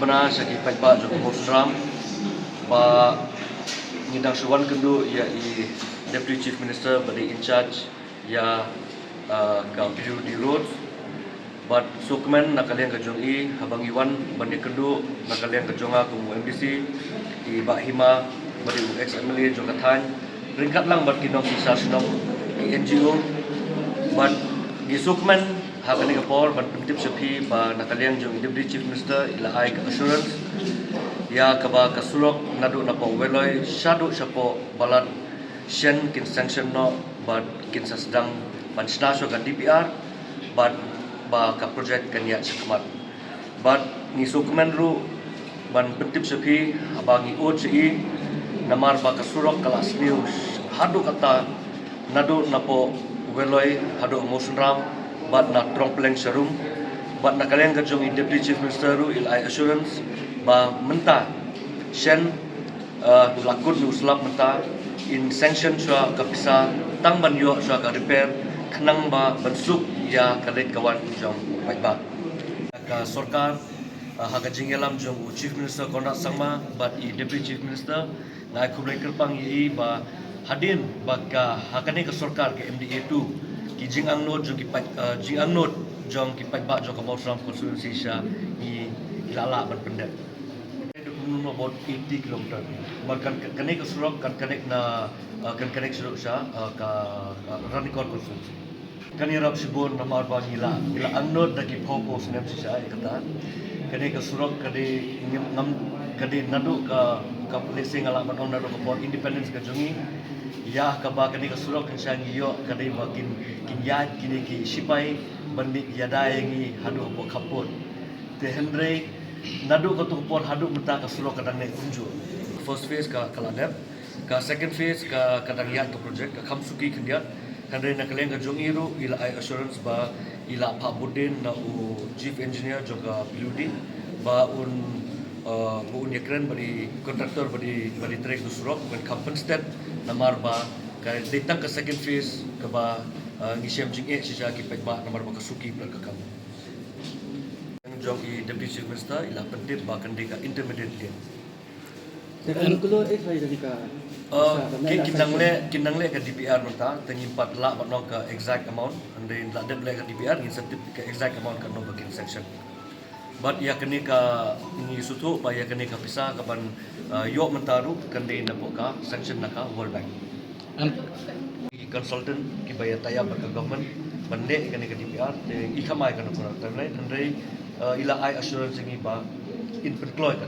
bana sagi paipa Joko Mosram ba ngidang suwan kendu ya i Deputy Chief Minister bari in charge ya ka Beauty Road but sukmen nakalian kajong i habang iwan bani kendu nakalian kajonga ku MDC i Bahima bari ex MLA Jogatan ringkat lang bat kinong sisa sinong i NGO but di sukmen hakani kapor ban pentip sepi ba nakalian jong Deputy Chief Minister ila ai ka assurance ya kaba kasulok nadu na po weloy shadow sapo balat shen kin sanction no but kin sasdang pansnasyo ka DPR but ba ka project kanya sakamat but ni sukmen ru ban pentip sepi abangi OCE namar ba kasulok kelas news hadu kata nadu na po weloy hadu emosionram but na trompleng serum but nakalian kajong Deputy Chief Minister ru ilai assurance ba menta shen lakut nu slap menta in sanction swa kapisa tang ban yo swa ka repair khnang ba bansuk ya kalet kawan jong bai ba ka sarkar haga jingelam jong Chief Minister Konrad Sangma but i Deputy Chief Minister ngai khublai kerpang i ba hadin baka hakane ka sarkar ke MDA 2 ki jing angnot jong ki jing angnot jong ki pai ba jong ka Mosram constituency sha i ilala ban pendet about 80 km makan kane ka surok kan connect na kan connect surok sha ka Ranikor constituency kani rap sibon na mar ba ila angnot dagi phopo sinem sha kata kane ka surok kade ngam kade nadu ka blessing ala ban nadu ka port independence ka jongi ya ka ba kani ka surok kan sha ngiyo kade makin kinyat kini ki sipai bandit yada yangi hadu po kapot te hendrei nadu ka tu por hadu menta ka surok kadang ne unju first phase ka kaladep ka second phase ka kadang ya to project ka khamsuki khandiat hendrei na kaleng ka jongiru ila ai assurance ba ila pa budin na u chief engineer joka beauty ba un yakren bari contractor bari trek du surok ben compensate namar ba ka detang ka second phase ka ba ngisem jing e sija ki pekba namar ba ka suki ka kam jong i Deputy Chief Minister ila pentip ba kandi ka intermediate lane Tekan kulo sai dari ka kinangle ka DPR nota tangi 4 la ba no ka exact amount and then la de ka DPR incentive ka exact amount ka no bakin section but ya kani ka ni sutu ba ya kani ka pisa ka ban yo mentaru kandi na po ka section na ka World Bank consultant ki baya tayab ka government bande kani ka DPR te ikamai ka no timeline and ila ai assurance ngi ba in employ ka